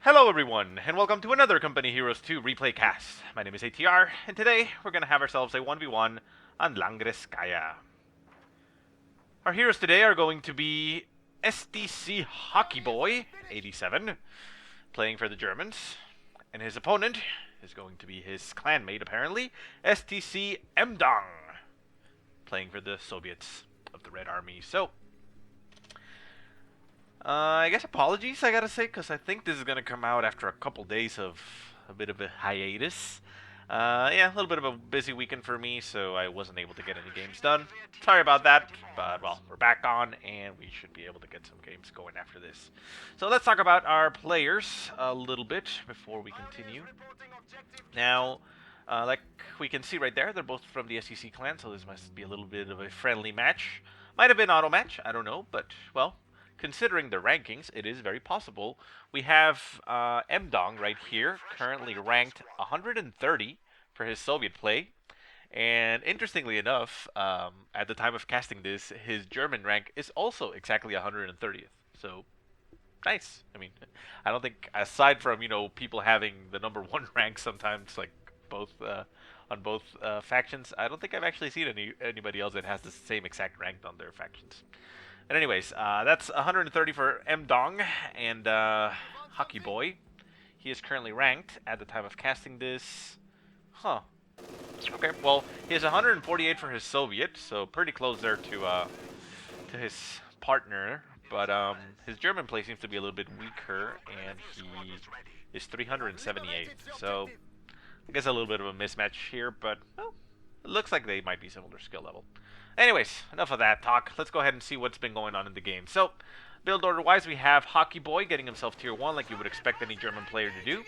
Hello everyone, and welcome to another Company Heroes 2 replay cast. My name is ATR, and today we're going to have ourselves a 1v1 on Langreskaya. Our heroes today are going to be StC Hockey Boy 87, playing for the Germans, and his opponent is going to be his clanmate apparently, StC-MDONG, playing for the Soviets of the Red Army. So, I guess apologies, I gotta say, because I think this is going to come out after a couple days of a bit of a hiatus. Yeah, a little bit of a busy weekend for me, so I wasn't able to get any games done. Sorry about that, but, well, we're back on, and we should be able to get some games going after this. So let's talk about our players a little bit before we continue. Now, like we can see right there, they're both from the StC clan, so this must be a little bit of a friendly match. Might have been auto match, I don't know, but, well, considering the rankings, it is very possible. We have MDONG right here, currently ranked 130 for his Soviet play. And interestingly enough, at the time of casting this, his German rank is also exactly 130th. So, nice. I mean, I don't think, aside from, people having the #1 rank sometimes, like, both on both factions, I don't think I've actually seen anybody else that has the same exact rank on their factions. And anyways, that's 130 for MDONG and Hockey Boy. He is currently ranked at the time of casting this. Huh. Okay, well, he has 148 for his Soviet, so pretty close there to his partner. But his German play seems to be a little bit weaker, and he is 378. So I guess a little bit of a mismatch here, but well, it looks like they might be similar skill level. Anyways, enough of that talk. Let's go ahead and see what's been going on in the game. So, build order-wise, we have Hockey Boy getting himself tier 1 like you would expect any German player to do.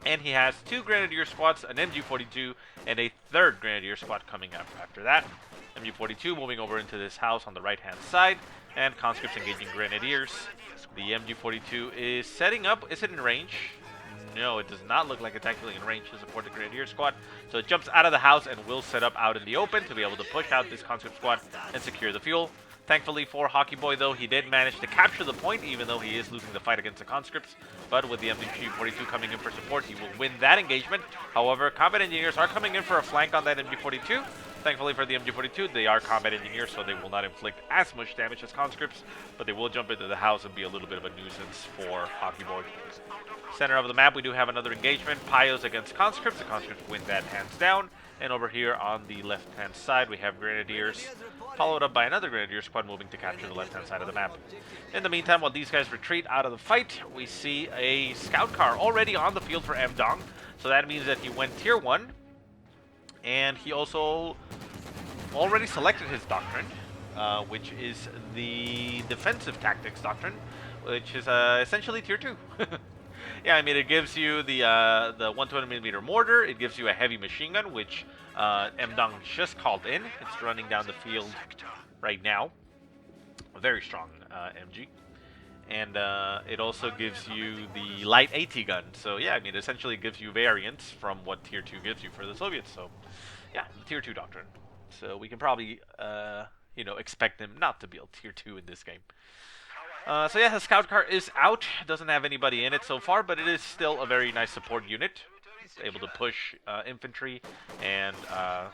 And he has 2 Grenadier squads, an MG42, and a 3rd Grenadier squad coming up after that. MG42 moving over into this house on the right-hand side, and conscripts engaging Grenadiers. The MG42 is setting up. Is it in range? No, it does not look like it's actually in range to support the Grenadier squad. So it jumps out of the house and will set up out in the open to be able to push out this conscript squad and secure the fuel. Thankfully for Hockey Boy, though, he did manage to capture the point, even though he is losing the fight against the conscripts. But with the MG42 coming in for support, he will win that engagement. However, combat engineers are coming in for a flank on that MG42. Thankfully for the MG42, they are combat engineers, so they will not inflict as much damage as conscripts, but they will jump into the house and be a little bit of a nuisance for Hockey Boy. Center of the map, we do have another engagement, Pios against conscripts. The conscripts win that hands down. And over here on the left-hand side, we have Grenadiers, followed up by another Grenadier squad moving to capture the left-hand side of the map. In the meantime, while these guys retreat out of the fight, we see a scout car already on the field for MDONG. So that means that he went tier 1, and he also already selected his Doctrine, which is the Defensive Tactics Doctrine, which is essentially tier 2. Yeah, I mean, it gives you the 120mm mortar, it gives you a heavy machine gun, which MDONG just called in. It's running down the field right now. A very strong MG. And it also gives you the light AT gun. So yeah, I mean, essentially it gives you variants from what tier 2 gives you for the Soviets. So yeah, the tier 2 Doctrine. So we can probably, expect them not to build tier 2 in this game. So yeah, the scout car is out. Doesn't have anybody in it so far, but it is still a very nice support unit. It's able to push infantry and,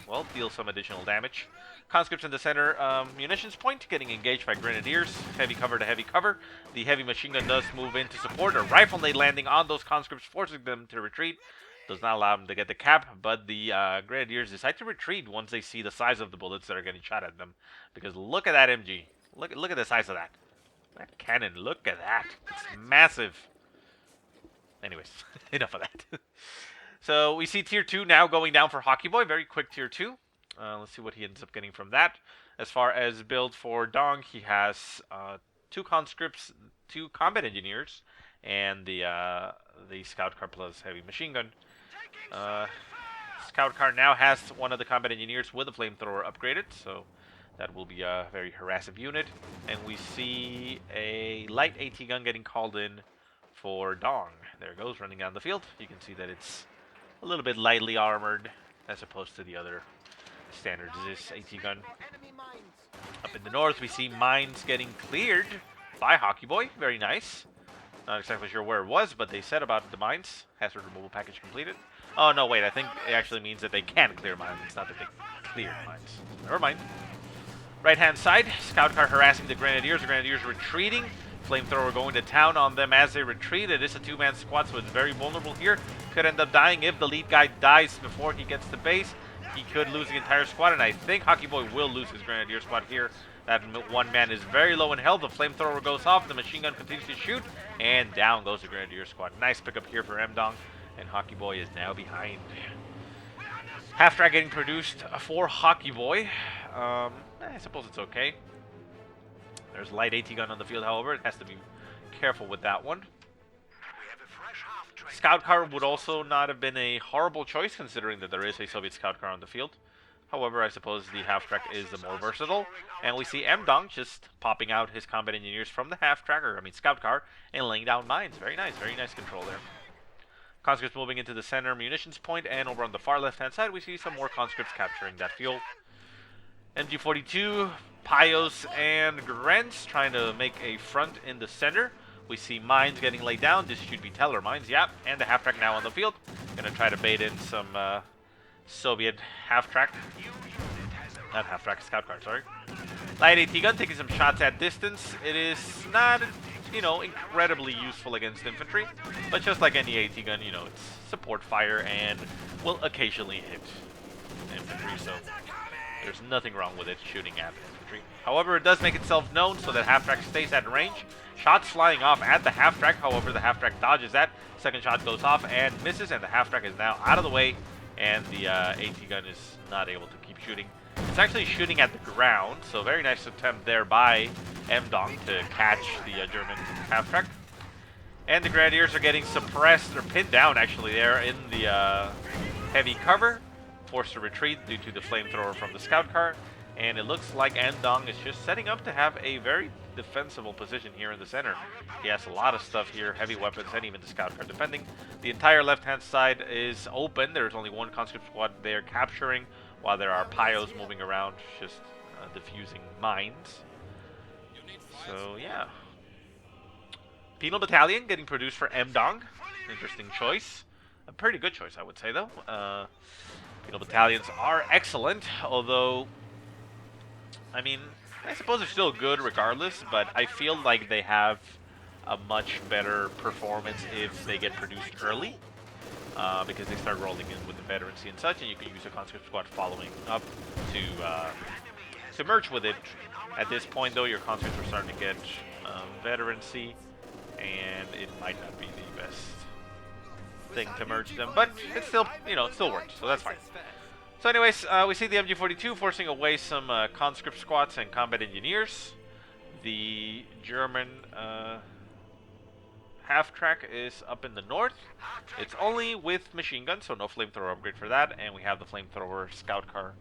well, deal some additional damage. Conscripts in the center munitions point, getting engaged by Grenadiers. Heavy cover to heavy cover. The heavy machine gun does move in to support. A rifle nade landing on those conscripts, forcing them to retreat. Does not allow them to get the cap, but the Grenadiers decide to retreat once they see the size of the bullets that are getting shot at them. Because look at that MG. Look at the size of that. That cannon, look at that. It's massive. Anyways, enough of that. So we see tier 2 now going down for Hockey Boy. Very quick tier 2. Let's see what he ends up getting from that. As far as build for Dong, he has 2 conscripts, 2 combat engineers, and the scout car plus heavy machine gun. Scout car now has one of the combat engineers with a flamethrower upgraded, so that will be a very harassive unit. And we see a light AT gun getting called in for Dong. There it goes, running down the field. You can see that it's a little bit lightly armored as opposed to the other standard Zis AT gun. Up in the north, we see mines getting cleared by Hockey Boy. Very nice. Not exactly sure where it was, but they said about the mines. Hazard removal package completed. Oh, no, wait. I think it actually means that they can clear mines. It's not that they clear mines. Never mind. Right-hand side, scout car harassing the Grenadiers. The Grenadiers retreating. Flamethrower going to town on them as they retreat. It is a two-man squad, so it's very vulnerable here. Could end up dying if the lead guy dies before he gets to base. He could lose the entire squad, and I think Hockey Boy will lose his Grenadier squad here. That one man is very low in health. The flamethrower goes off. The machine gun continues to shoot, and down goes the Grenadier squad. Nice pickup here for MDONG, and Hockey Boy is now behind. Half-track getting produced for Hockey Boy. I suppose it's okay. There's light AT gun on the field, however. It has to be careful with that one. Scout car would also not have been a horrible choice, considering that there is a Soviet scout car on the field. However, I suppose the half-track is the more versatile. And we see MDONG just popping out his combat engineers from the half-tracker, scout car, and laying down mines. Very nice control there. Conscripts moving into the center munitions point, and over on the far left-hand side, we see some more conscripts capturing that fuel. MG42, Pios, and Grents trying to make a front in the center. We see mines getting laid down. This should be Teller mines, yep. And the half-track now on the field. Gonna try to bait in some Soviet half-track. Not half-track, scout car, sorry. Light AT gun taking some shots at distance. It is not, incredibly useful against infantry. But just like any AT gun, it's support fire and will occasionally hit infantry, so there's nothing wrong with it shooting at infantry. However, it does make itself known so that half-track stays at range. Shots flying off at the half-track, however, the half-track dodges that. Second shot goes off and misses, and the half-track is now out of the way, and the AT gun is not able to keep shooting. It's actually shooting at the ground, so very nice attempt there by MDONG to catch the German half-track. And the Grenadiers are getting suppressed, or pinned down actually there in the heavy cover. Forced to retreat due to the flamethrower from the scout car, and it looks like MDONG is just setting up to have a very defensible position here in the center. He has a lot of stuff here, heavy weapons, and even the scout car defending. The entire left-hand side is open. There's only one conscript squad there capturing, while there are Pios moving around, just diffusing mines. So, yeah. Penal Battalion getting produced for MDONG. Interesting choice. A pretty good choice, I would say, though. Penal battalions are excellent, although, I suppose they're still good regardless, but I feel like they have a much better performance if they get produced early, because they start rolling in with the veterancy and such, and you can use a conscript squad following up to merge with it. At this point, though, your conscripts are starting to get veterancy, and it might not be the best thing to merge them, but it still, it still works, so that's fine. So anyways, we see the MG42 forcing away some conscript squads and combat engineers. The German half-track is up in the north. It's only with machine guns, so no flamethrower upgrade for that, and we have the flamethrower scout car.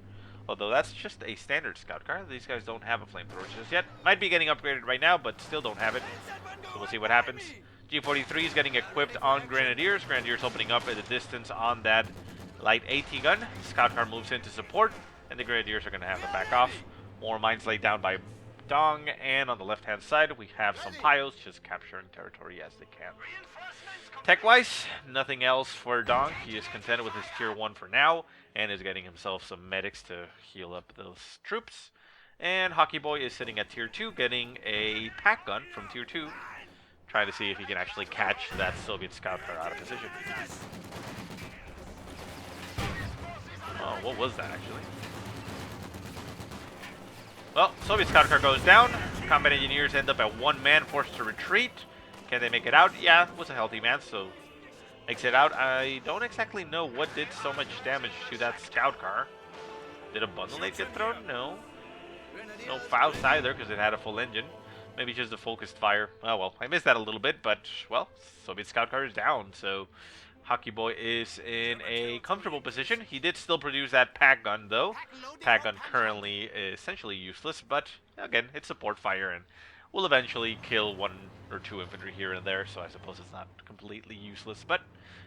Although that's just a standard scout car. These guys don't have a flamethrower just yet. Might be getting upgraded right now, but still don't have it. So we'll see what happens. G43 is getting equipped on Grenadiers. Grenadiers opening up at a distance on that light AT gun. Scout car moves in to support, and the Grenadiers are going to have to back off. More mines laid down by Dong, and on the left-hand side, we have some Pios just capturing territory as they can. Tech-wise, nothing else for Dong. He is contented with his tier 1 for now, and is getting himself some medics to heal up those troops. And Hockey Boy is sitting at tier 2, getting a pack gun from tier 2. Trying to see if he can actually catch that Soviet scout car out of position. Oh, what was that actually? Well, Soviet scout car goes down. Combat engineers end up at one man, forced to retreat. Can they make it out? Yeah, it was a healthy man, so makes it out. I don't exactly know what did so much damage to that scout car. Did a bundle aid get thrown? No. No Faust either, because it had a full engine. Maybe just a focused fire. Oh well, I missed that a little bit, but, well, Soviet scout car is down, so Hockey Boy is in a comfortable position. He did still produce that pack gun, though. Pack gun currently is essentially useless, but, again, it's support fire, and will eventually kill 1 or 2 infantry here and there, so I suppose it's not completely useless, but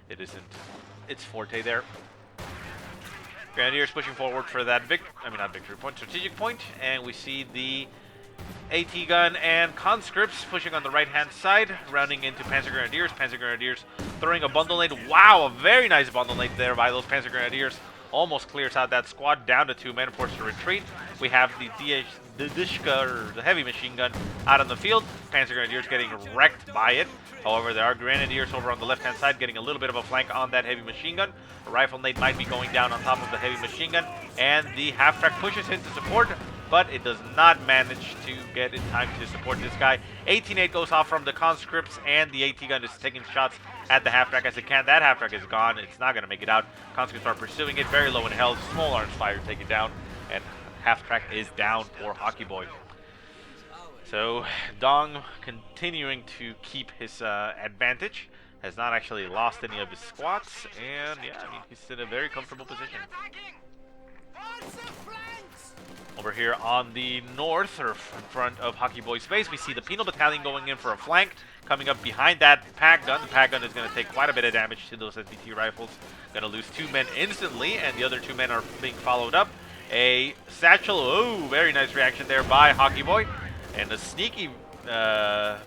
it isn't its forte there. Grenadiers pushing forward for that not victory point, strategic point, and we see the AT gun and conscripts pushing on the right-hand side, rounding into Panzer Grenadiers. Panzer Grenadiers throwing a bundle nade. Wow, a very nice bundle nade there by those Panzer Grenadiers. Almost clears out that squad, down to 2 men, forced to retreat. We have the Dishka, or the heavy machine gun, out on the field. Panzer Grenadiers getting wrecked by it. However, there are Grenadiers over on the left-hand side getting a little bit of a flank on that heavy machine gun. A rifle nade might be going down on top of the heavy machine gun, and the half-track pushes in to support, but it does not manage to get in time to support this guy. 18-8 goes off from the conscripts, and the AT gun is taking shots at the half-track as it can. That half-track is gone. It's not going to make it out. Conscripts are pursuing it, very low in health. Small arms fire take it down, and half-track is down for Hockey Boy. So Dong continuing to keep his advantage. Has not actually lost any of his squats, and yeah, I mean, he's in a very comfortable position. Over here on the north, or in front of Hockey Boy's base, we see the Penal Battalion going in for a flank. Coming up behind that pack gun. The pack gun is going to take quite a bit of damage to those SBT rifles. Going to lose 2 men instantly, and the other 2 men are being followed up. A satchel, oh, very nice reaction there by Hockey Boy. And a sneaky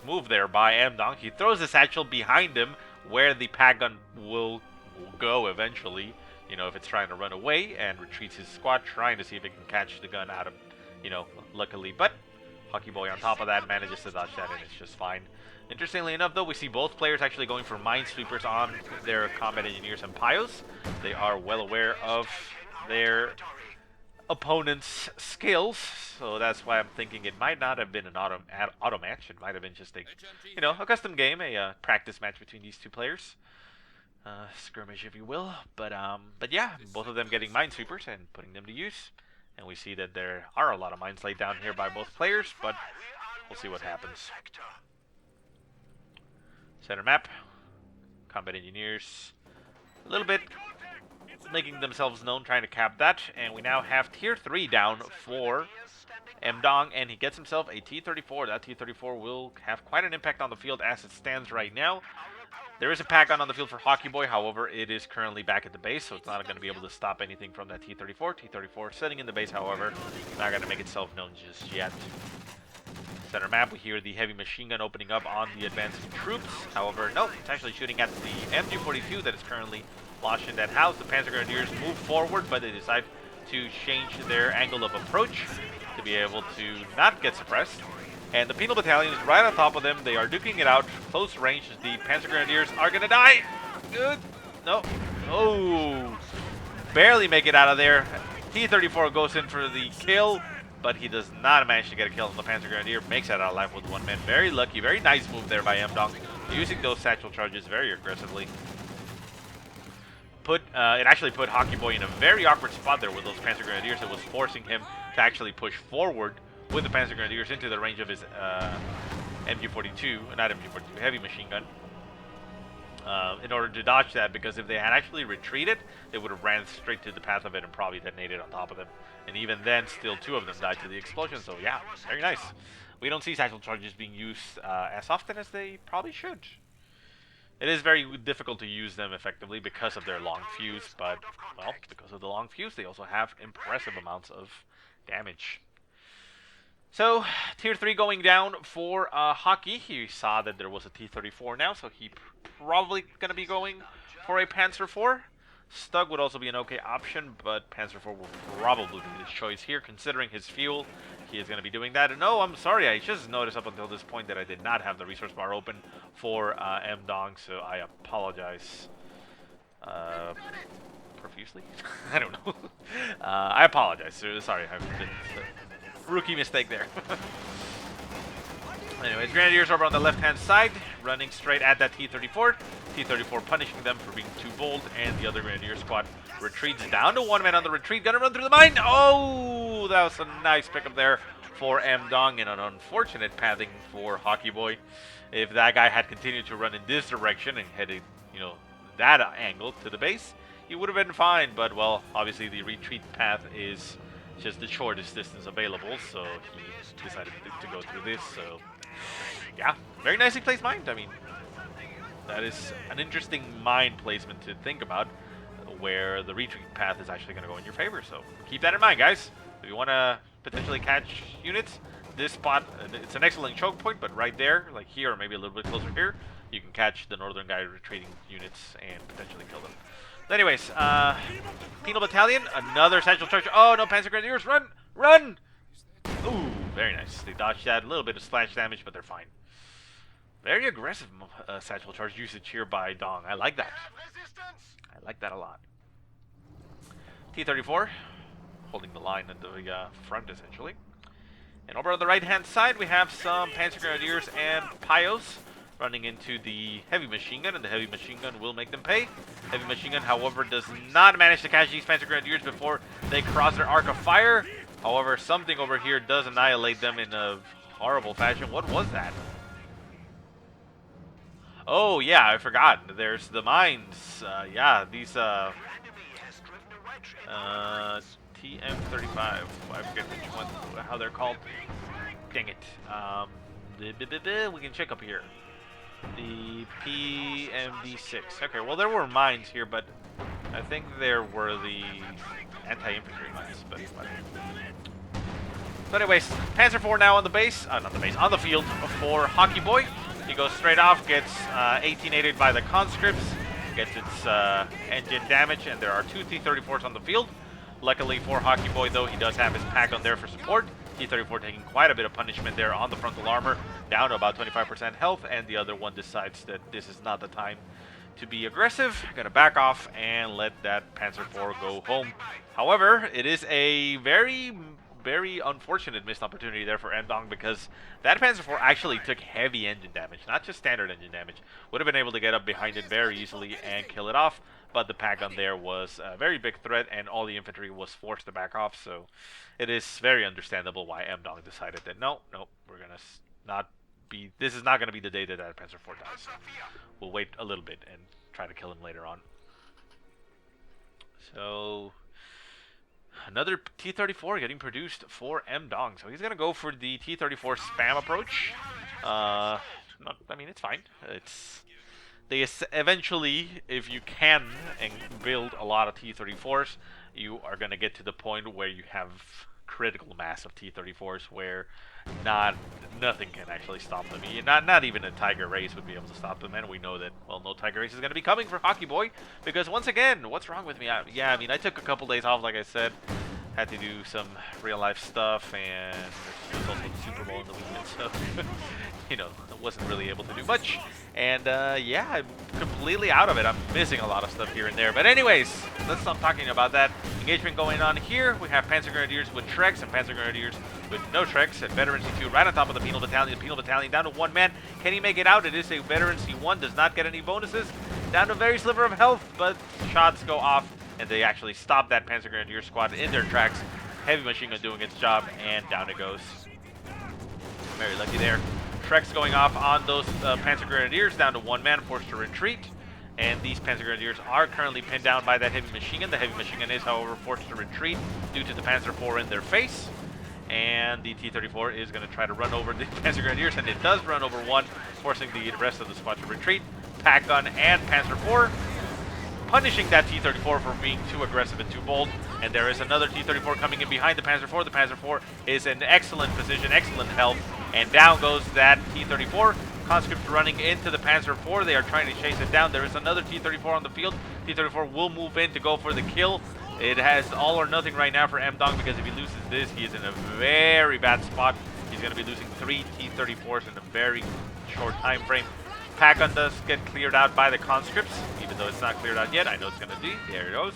move there by MDONG. He throws the satchel behind him where the pack gun will go eventually. You know, if it's trying to run away, and retreats his squad, trying to see if it can catch the gun out of, you know, luckily. But Hockey Boy on top of that manages to dodge that, and it's just fine. Interestingly enough, though, we see both players actually going for minesweepers on their combat engineers and pios. They are well aware of their opponent's skills, so that's why I'm thinking it might not have been an auto match. It might have been just a, you know, a custom game, a practice match between these 2 players. Skirmish, if you will, but yeah, both of them getting minesweepers and putting them to use, and we see that there are a lot of mines laid down here by both players, but we'll see what happens. Center map, combat engineers, a little bit making themselves known, trying to cap that, and we now have tier 3 down for MDONG, and he gets himself a T-34. That T-34 will have quite an impact on the field as it stands right now. There is a pack on the field for Hockey Boy, however, it is currently back at the base, so it's not going to be able to stop anything from that T-34. T-34 sitting in the base, however, not going to make itself known just yet. Center map, we hear the heavy machine gun opening up on the advancing troops. However, no, it's actually shooting at the MG-42 that is currently lodged in that house. The Panzer Grenadiers move forward, but they decide to change their angle of approach to be able to not get suppressed. And the Penal Battalion is right on top of them. They are duking it out, close range. The Panzer Grenadiers are going to die. Good. No. Oh. Barely make it out of there. T-34 goes in for the kill, but he does not manage to get a kill on the Panzer Grenadier. Makes it out of life with 1 man. Very lucky. Very nice move there by MDONG. Using those satchel charges very aggressively. It actually put Hockey Boy in a very awkward spot there with those Panzer Grenadiers. It was forcing him to actually push forward with the Panzer Grenadiers into the range of his MG-42, not MG-42, heavy machine gun, in order to dodge that, because if they had actually retreated, they would have ran straight to the path of it and probably detonated on top of them. And even then, still 2 of them died to the explosion, so yeah, very nice. We don't see satchel charges being used as often as they probably should. It is very difficult to use them effectively because of their long fuse, but, well, because of the long fuse, they also have impressive amounts of damage. So, tier 3 going down for Hockey. He saw that there was a T-34 now, so he probably going to be going for a Panzer IV. Stug would also be an okay option, but Panzer IV will probably be his choice here, considering his fuel. He is going to be doing that. And oh, I'm sorry, I just noticed up until this point that I did not have the resource bar open for MDONG, so I apologize profusely. I don't know. I apologize. Sorry, I've been rookie mistake there. Anyways, Grenadiers over on the left-hand side, running straight at that T-34. T-34 punishing them for being too bold, and the other Grenadier squad retreats down to 1 man on the retreat. Gonna run through the mine. Oh, that was a nice pickup there for MDONG, and an unfortunate pathing for Hockey Boy. If that guy had continued to run in this direction and headed, you know, that angle to the base, he would have been fine. But, well, obviously the retreat path is just the shortest distance available, so he decided to go through this. So yeah, very nicely placed mine. I mean, that is an interesting mine placement to think about, where the retreat path is actually going to go in your favor. So keep that in mind, guys. If you want to potentially catch units, this spot, it's an excellent choke point, but right there, like here, or maybe a little bit closer here, you can catch the northern guy retreating units and potentially kill them. But anyways, Penal Battalion, another satchel charge. Oh no, Panzer Grenadiers, run! Run! Ooh, very nice. They dodged that, a little bit of splash damage, but they're fine. Very aggressive satchel charge usage here by Dong. I like that. I like that a lot. T-34, holding the line at the front, essentially. And over on the right-hand side, we have some Panzer Grenadiers and Pios running into the heavy machine gun, and the heavy machine gun will make them pay. Heavy machine gun, however, does not manage to catch these Panzer Grenadiers before they cross their arc of fire. However, something over here does annihilate them in a horrible fashion. What was that? Oh, yeah, I forgot. There's the mines. Yeah, these TM-35. I forget which one, how they're called. Dang it. We can check up here. The PMD-6. Okay, well, there were mines here, but I think there were the anti-infantry mines. But anyways, Panzer IV now on the base. Not the base, on the field for Hockey Boy. He goes straight off, gets 18-aided by the conscripts, gets its engine damage, and there are two T-34s on the field. Luckily for Hockey Boy, though, he does have his pack on there for support. T-34 taking quite a bit of punishment there on the frontal armor, down to about 25% health, and the other one decides that this is not the time to be aggressive. Gonna back off and let that Panzer IV go home. However, it is a very unfortunate missed opportunity there for MDONG, because that Panzer IV actually took heavy engine damage, not just standard engine damage. Would have been able to get up behind it very easily and kill it off, but the pack on there was a very big threat, and all the infantry was forced to back off, so it is very understandable why MDONG decided that no, we're gonna not be, this is not gonna be the day that that Panzer IV dies. We'll wait a little bit and try to kill him later on. So another T-34 getting produced for MDONG. So he's going to go for the T-34 spam approach. I mean, it's fine. Eventually, if you can and build a lot of T-34s, you are going to get to the point where you have critical mass of T-34s where nothing can actually stop them. Not even a Tiger Race would be able to stop them, and we know that, well, no Tiger Race is going to be coming for Hockey Boy, because once again, what's wrong with me? I mean, I took a couple days off, like I said, had to do some real-life stuff, and there's also the Super Bowl in the weekend, so, you know, I wasn't really able to do much, and, yeah, I'm completely out of it. I'm missing a lot of stuff here and there, but anyways, let's stop talking about that. Engagement going on here. We have Panzer Grenadiers with Treks and Panzer Grenadiers with no Treks, and Veteran C2 right on top of the Penal Battalion. Penal Battalion down to one man. Can he make it out? It is a Veteran C1, does not get any bonuses. Down to a very sliver of health, but shots go off, and they actually stop that Panzer Grenadier squad in their tracks. Heavy machine gun doing its job, and down it goes. Very lucky there. Treks going off on those Panzer Grenadiers, down to one man, forced to retreat. And these Panzer Grenadiers are currently pinned down by that heavy machine gun. The heavy machine gun is, however, forced to retreat due to the Panzer IV in their face. And the T-34 is going to try to run over the Panzer Grenadiers, and it does run over one, forcing the rest of the squad to retreat. Pack gun and Panzer IV, punishing that T-34 for being too aggressive and too bold. And there is another T-34 coming in behind the Panzer IV. The Panzer IV is in excellent position, excellent health, and down goes that T-34. Conscripts running into the Panzer IV. They are trying to chase it down. There is another T-34 on the field. T-34 will move in to go for the kill. It has all or nothing right now for MDONG, because if he loses this, he is in a very bad spot. He's going to be losing 3 T-34s in a very short time frame. Pack gun does get cleared out by the conscripts, even though it's not cleared out yet. I know it's going to be. There it goes.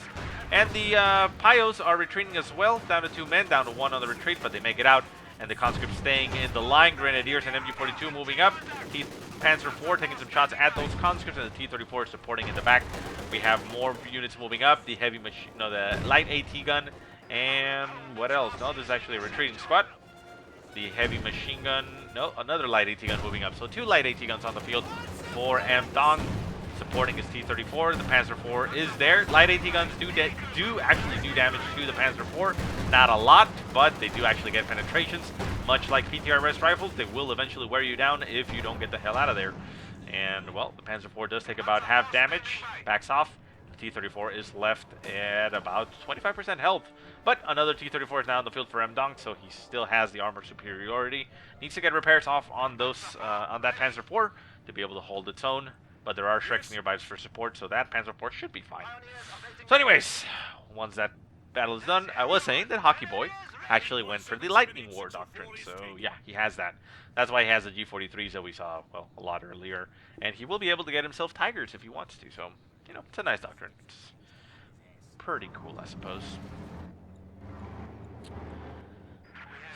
And the Pios are retreating as well. Down to 2 men, down to 1 on the retreat, but they make it out. And the conscripts staying in the line. Grenadiers and MG42 moving up. Panzer IV taking some shots at those conscripts, and the T-34 supporting in the back. We have more units moving up. The heavy machine, no, the light AT gun, and what else? No, this is actually a retreating squad. The heavy machine gun, no, another light AT gun moving up. So 2 light AT guns on the field for MDONG, supporting his T-34. The Panzer IV is there. Light AT guns do actually do damage to the Panzer IV. Not a lot, but they do actually get penetrations. Much like PTRS rifles, they will eventually wear you down if you don't get the hell out of there. And, well, the Panzer IV does take about half damage, backs off, The T-34 is left at about 25% health, but another T-34 is now in the field for MDONG, so he still has the armor superiority. Needs to get repairs off on those on that Panzer IV to be able to hold its own, but there are Shreks nearby for support, so that Panzer IV should be fine. So anyways, once that battle is done, I was saying that Hockey Boy actually went for the Lightning War Doctrine, so yeah, he has that. That's why he has the G43s that we saw, well, a lot earlier, and he will be able to get himself Tigers if he wants to, so, you know, it's a nice doctrine. It's pretty cool, I suppose.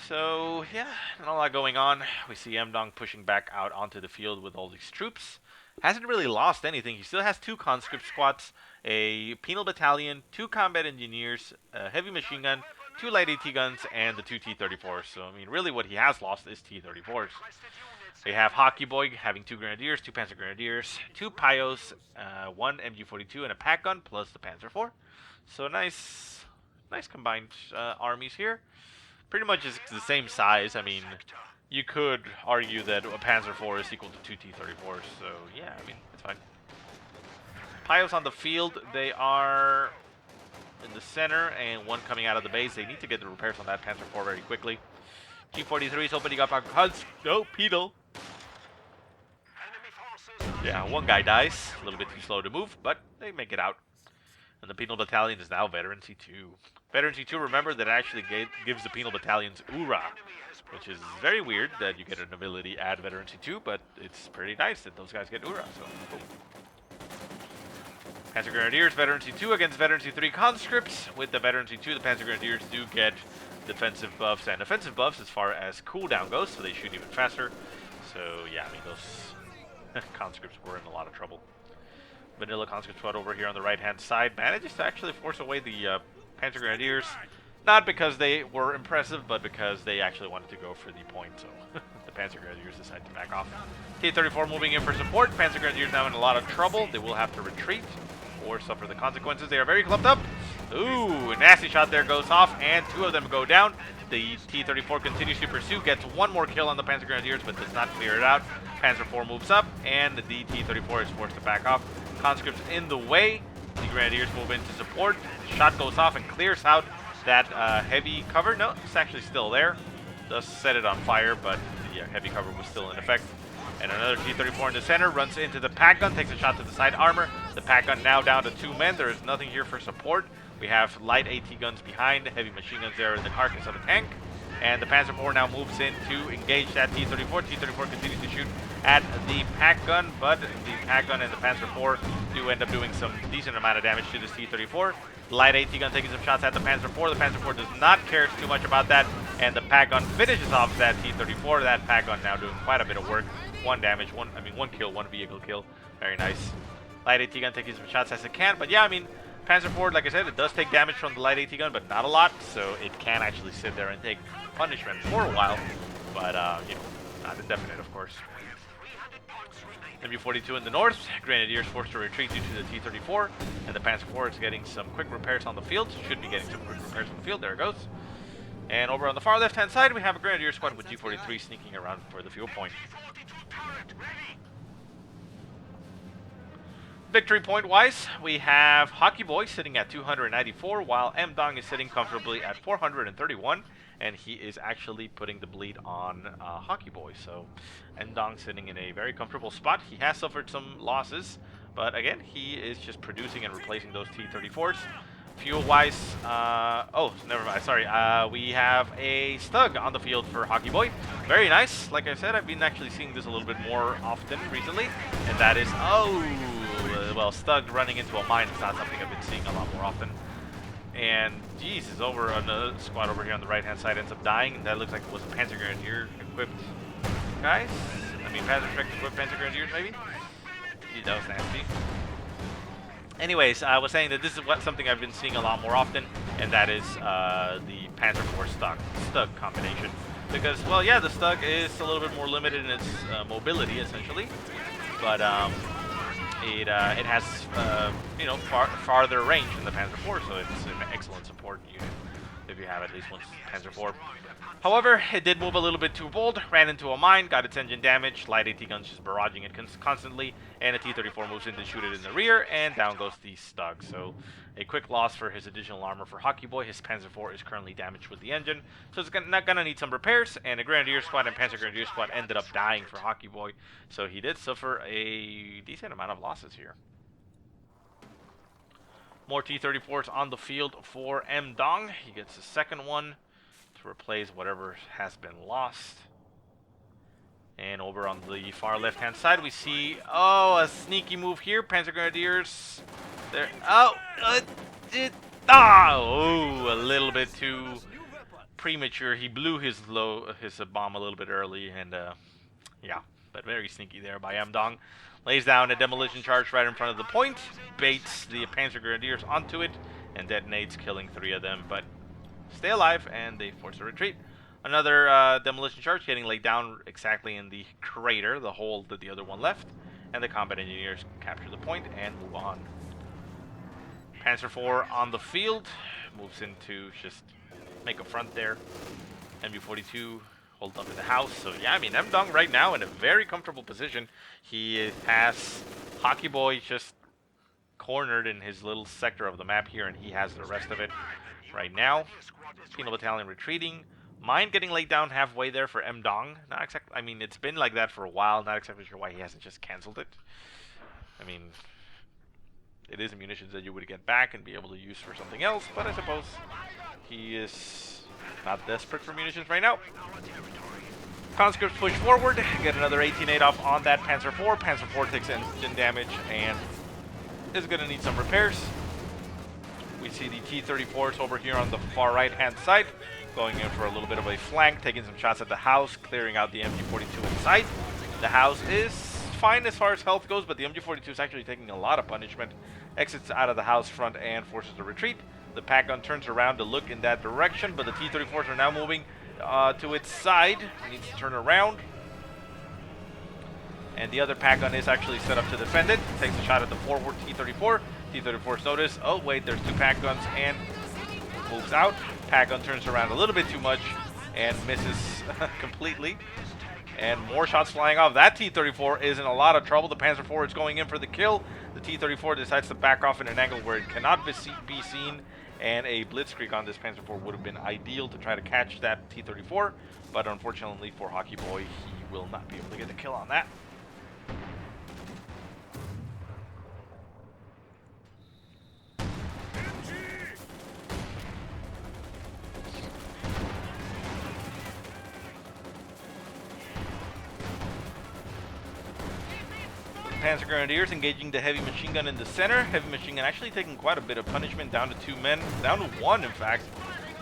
So, yeah, not a lot going on. We see MDONG pushing back out onto the field with all these troops. Hasn't really lost anything. He still has 2 conscript squads, a penal battalion, 2 combat engineers, a heavy machine gun, 2 light AT guns, and the 2 T-34s. So, I mean, really what he has lost is T-34s. We have Hockey Boy having 2 Grenadiers, 2 Panzer Grenadiers, 2 Pios, 1 MG42, and a pack gun, plus the Panzer IV. So, nice combined armies here. Pretty much is the same size. I mean, you could argue that a Panzer IV is equal to 2 T-34s. So, yeah, I mean, it's fine. Pios on the field, they are in the center, and 1 coming out of the base. They need to get the repairs on that Panzer IV very quickly. G43 is opening up our HUDs. No, penal. Yeah, 1 guy dies. A little bit too slow to move, but they make it out. And the penal battalion is now Veteran C2. Veteran C2, remember, that actually gives the penal battalions URA, which is very weird that you get an ability at Veteran C2, but it's pretty nice that those guys get URA, so cool. Panzer Grenadiers, Veteran C2 against Veteran C3 conscripts. With the Veteran C2, the Panzer Grenadiers do get defensive buffs and offensive buffs as far as cooldown goes, so they shoot even faster. So, yeah, I mean, those conscripts were in a lot of trouble. Vanilla conscript squad over here on the right-hand side manages to actually force away the Panzer Grenadiers. Not because they were impressive, but because they actually wanted to go for the point, so the Panzer Grenadiers decided to back off. T-34 moving in for support. Panzer Grenadiers now in a lot of trouble. They will have to retreat or suffer the consequences. They are very clumped up. Ooh, a nasty shot there goes off, and 2 of them go down. The T-34 continues to pursue, gets 1 more kill on the Panzer Grenadiers, but does not clear it out. Panzer IV moves up, and the T-34 is forced to back off. Conscripts in the way. The Grenadiers move in to support. Shot goes off and clears out that heavy cover. No, it's actually still there. Does set it on fire, but the heavy cover was still in effect. And another T-34 in the center runs into the pack gun, takes a shot to the side armor. The pack gun now down to 2 men. There is nothing here for support. We have light AT guns behind, heavy machine guns there in the carcass of the tank. And the Panzer IV now moves in to engage that T-34. T-34 continues to shoot at the pack gun, but the pack gun and the Panzer IV do end up doing some decent amount of damage to this T-34. Light AT gun taking some shots at the Panzer IV. The Panzer IV does not care too much about that, and the pack gun finishes off that T-34. That pack gun now doing quite a bit of work. 1 damage, 1 kill, 1 vehicle kill. Very nice. Light AT gun taking some shots as it can, but yeah, I mean, Panzer IV, like I said, it does take damage from the light AT gun, but not a lot, so it can actually sit there and take punishment for a while, but, you know, not indefinite, of course. MU-42 in the north, Grenadiers forced to retreat due to the T-34, and the Panzer IV is getting some quick repairs on the field, should be getting some quick repairs on the field, there it goes. And over on the far left-hand side, we have a Grenadier squad with G-43 sneaking around for the fuel point. Victory point-wise, we have Hockey Boy sitting at 294, while MDONG is sitting comfortably at 431, and he is actually putting the bleed on Hockey Boy. So, MDONG sitting in a very comfortable spot. He has suffered some losses, but again, he is just producing and replacing those T-34s. Fuel-wise, oh, never mind, sorry, we have a Stug on the field for Hockey Boy. Very nice. Like I said, I've been actually seeing this a little bit more often recently, and that is, well, Stug running into a mine is not something I've been seeing a lot more often. And, Jesus, over another squad over here on the right-hand side ends up dying, and that looks like it was a Panzer Grenadier-equipped guys. I mean, Panzer Shrek-equipped Panzer Grenadiers, maybe? Gee, that was nasty. Anyways, I was saying that this is something I've been seeing a lot more often, and that is the Panzer IV Stug combination. Because, well, yeah, the Stug is a little bit more limited in its mobility, essentially, but it has, you know, farther range than the Panzer IV, so it's an excellent support unit. if you have at least one Panzer IV. However, it did move a little bit too bold, ran into a mine, got its engine damaged, light AT guns just barraging it constantly, and a T-34 moves in to shoot it in the rear, and down goes the Stug. So a quick loss for his additional armor for Hockey Boy. His Panzer IV is currently damaged with the engine, so it's not going to need some repairs, and a Grenadier Squad and Panzer Grenadier Squad ended up dying for Hockey Boy, so he did suffer a decent amount of losses here. More T-34s on the field for MDONG. He gets a second one to replace whatever has been lost. And over on the far left-hand side, we see, a sneaky move here. Panzer Grenadiers. There. A little bit too premature. He blew his bomb a little bit early, and yeah, but very sneaky there by MDONG. Lays down a demolition charge right in front of the point, baits the Panzer Grenadiers onto it, and detonates, killing 3 of them, but stay alive, and they force a retreat. Another demolition charge getting laid down exactly in the crater, the hole that the other one left, and the combat engineers capture the point and move on. Panzer IV on the field, moves in to just make a front there. MU-42 holds up in the house, so yeah, I mean, MDONG right now in a very comfortable position. He has Hockey Boy just cornered in his little sector of the map here, and he has the rest of it right now. Penal Battalion retreating. Mine getting laid down halfway there for MDONG. Not exactly. I mean, it's been like that for a while. Not exactly sure why he hasn't just canceled it. I mean, it is munitions that you would get back and be able to use for something else, but I suppose he is not desperate for munitions right now. Conscripts push forward, get another 18-8 off on that Panzer IV. Panzer IV takes engine damage and is going to need some repairs. We see the T-34s over here on the far right-hand side, going in for a little bit of a flank, taking some shots at the house, clearing out the MG-42 inside. The house is fine as far as health goes, but the MG-42 is actually taking a lot of punishment. Exits out of the house front and forces a retreat. The pack gun turns around to look in that direction, but the T-34s are now moving to its side. It needs to turn around. And the other pack gun is actually set up to defend it. Takes a shot at the forward T-34. T-34s notice, oh wait, there's 2 pack guns, and moves out. Pack gun turns around a little bit too much and misses completely. And more shots flying off. That T-34 is in a lot of trouble. The Panzer IV is going in for the kill. The T-34 decides to back off in an angle where it cannot be seen. And a blitzkrieg on this Panzer IV would have been ideal to try to catch that T-34. But unfortunately for Hockey Boy, he will not be able to get the kill on that. Panzer Grenadiers engaging the heavy machine gun in the center. Heavy machine gun actually taking quite a bit of punishment, down to 2 men, down to 1 in fact,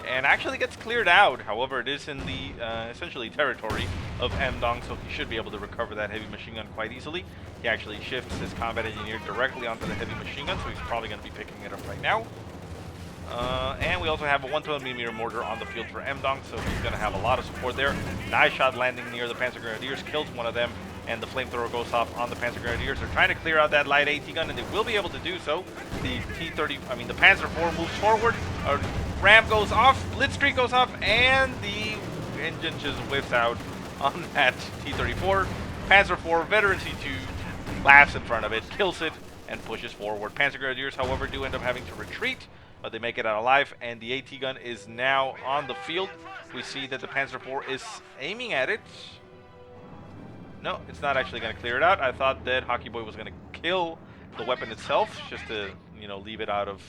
and actually gets cleared out. However, it is in the essentially territory of MDONG, so he should be able to recover that heavy machine gun quite easily. He actually shifts his combat engineer directly onto the heavy machine gun, so he's probably going to be picking it up right now. And we also have a 120mm mortar on the field for MDONG, so he's going to have a lot of support there. Nice shot landing near the Panzer Grenadiers, kills one of them, and the flamethrower goes off on the Panzer Grenadiers. They're trying to clear out that light AT gun, and they will be able to do so. The Panzer IV moves forward, a ram goes off, blitzkrieg goes off, and the engine just whiffs out on that T-34. Panzer IV, veteran C2, laughs in front of it, kills it, and pushes forward. Panzer Grenadiers, however, do end up having to retreat, but they make it out alive, and the AT gun is now on the field. We see that the Panzer IV is aiming at it. No, it's not actually going to clear it out. I thought that Hockey Boy was going to kill the weapon itself, just to, leave it out of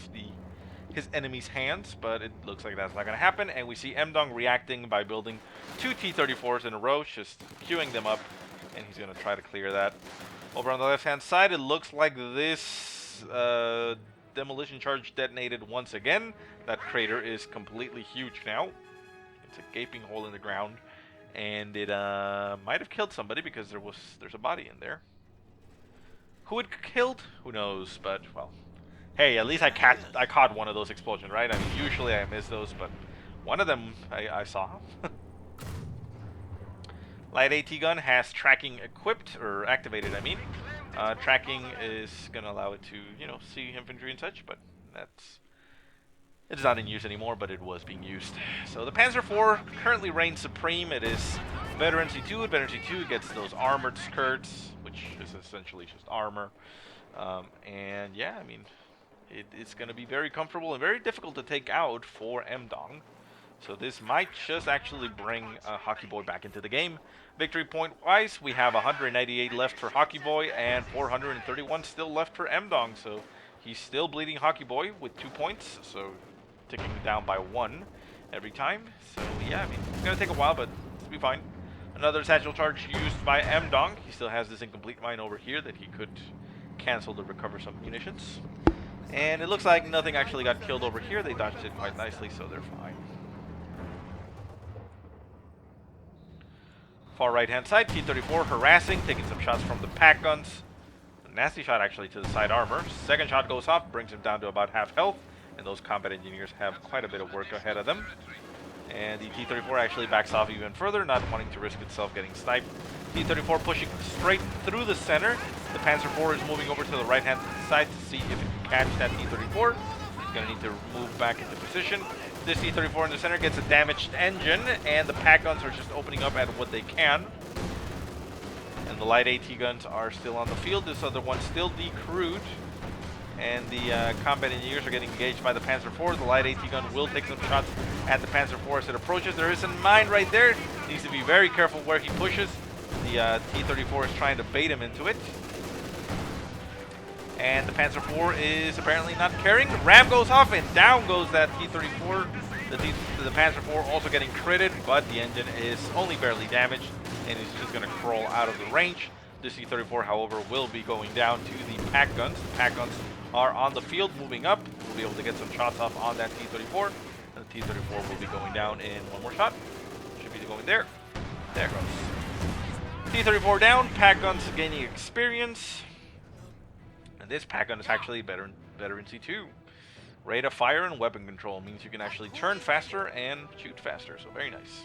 his enemy's hands, but it looks like that's not going to happen, and we see MDONG reacting by building 2 T-34s in a row, just queuing them up, and he's going to try to clear that. Over on the left-hand side, it looks like this demolition charge detonated once again. That crater is completely huge now. It's a gaping hole in the ground. And it might have killed somebody because there's a body in there. Who it killed? Who knows? But well, hey, at least I caught one of those explosions, right? I mean, usually I miss those, but one of them I saw. Light AT gun has tracking equipped or activated. I mean, tracking is gonna allow it to see infantry and such, but that's It's not in use anymore, but it was being used. So the Panzer IV currently reigns supreme. It is Veteran C2. At Veteran C2 it gets those armored skirts, which is essentially just armor. And yeah, I mean, it's going to be very comfortable and very difficult to take out for MDONG. So this might just actually bring Hockey Boy back into the game. Victory point wise, we have 198 left for Hockey Boy and 431 still left for MDONG. So he's still bleeding Hockey Boy with 2 points. So ticking down by 1 every time. So yeah, I mean, it's going to take a while, but it'll be fine. Another satchel charge used by MDONG. He still has this incomplete mine over here that he could cancel to recover some munitions. And it looks like nothing actually got killed over here. They dodged it quite nicely, so they're fine. Far right hand side, T-34 harassing, taking some shots from the pack guns. A nasty shot actually to the side armor. Second shot goes off, brings him down to about half health. And those combat engineers have quite a bit of work ahead of them. And the T-34 actually backs off even further, not wanting to risk itself getting sniped. T-34 pushing straight through the center. The Panzer IV is moving over to the right-hand side to see if it can catch that T-34. He's going to need to move back into position. This T-34 in the center gets a damaged engine, and the pack guns are just opening up at what they can. And the light AT guns are still on the field. This other one's still decrewed. And the combat engineers are getting engaged by the Panzer IV. The light AT gun will take some shots at the Panzer IV as it approaches. There is a mine right there. Needs to be very careful where he pushes. The T-34 is trying to bait him into it. And the Panzer IV is apparently not carrying. The ram goes off and down goes that T-34. The Panzer IV also getting critted, but the engine is only barely damaged and is just going to crawl out of the range. The T-34, however, will be going down to the pack guns. The pack guns are on the field, moving up. We'll be able to get some shots off on that T-34. And the T-34 will be going down in one more shot. Should be going there. There it goes. T-34 down, pack guns gaining experience. And this pack gun is actually better in C2. Rate of fire and weapon control means you can actually turn faster and shoot faster, so very nice.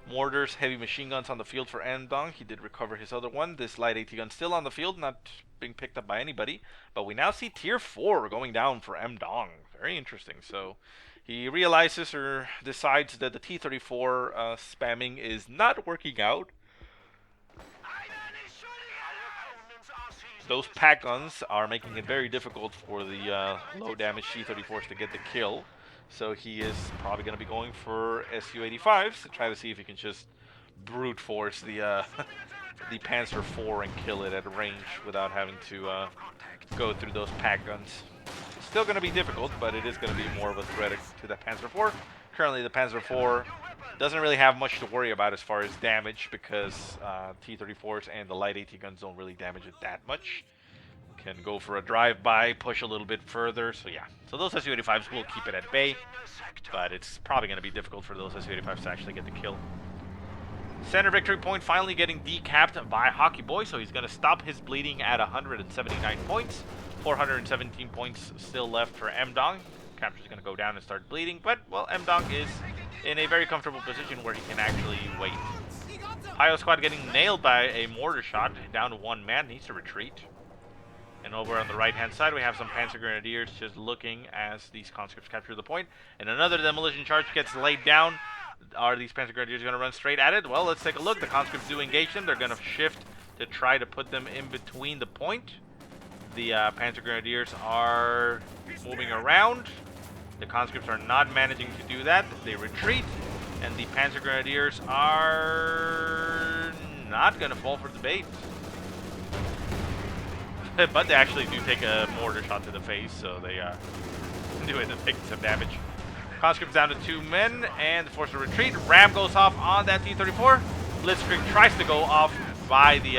Mortars, heavy machine guns on the field for MDONG. He did recover his other one. This light AT gun still on the field, not being picked up by anybody. But we now see Tier 4 going down for MDONG. Very interesting. So he realizes or decides that the T-34 spamming is not working out. Those pack guns are making it very difficult for the low damage T-34s to get the kill. So he is probably going to be going for Su-85s to try to see if he can just brute force the the Panzer IV and kill it at range without having to go through those pack guns. It's still going to be difficult, but it is going to be more of a threat to the Panzer IV. Currently, the Panzer IV doesn't really have much to worry about as far as damage because T-34s and the light AT guns don't really damage it that much. Can go for a drive-by, push a little bit further, so yeah. So those Su-85s will keep it at bay, but it's probably going to be difficult for those Su-85s to actually get the kill. Center victory point finally getting decapped by Hockey Boy, so he's going to stop his bleeding at 179 points. 417 points still left for MDONG. Capture's going to go down and start bleeding, but, well, MDONG is in a very comfortable position where he can actually wait. Pio Squad getting nailed by a mortar shot, down to one man, needs to retreat. And over on the right-hand side, we have some Panzer Grenadiers just looking as these conscripts capture the point. And another demolition charge gets laid down. Are these Panzer Grenadiers going to run straight at it? Well, let's take a look. The conscripts do engage them. They're going to shift to try to put them in between the point. The Panzer Grenadiers are moving around. The conscripts are not managing to do that. They retreat. And the Panzer Grenadiers are not going to fall for the bait. But they actually do take a mortar shot to the face, so they do end up taking some damage. Conscripts down to 2 men, and forced to retreat. Ram goes off on that T-34. Blitzkrieg tries to go off by the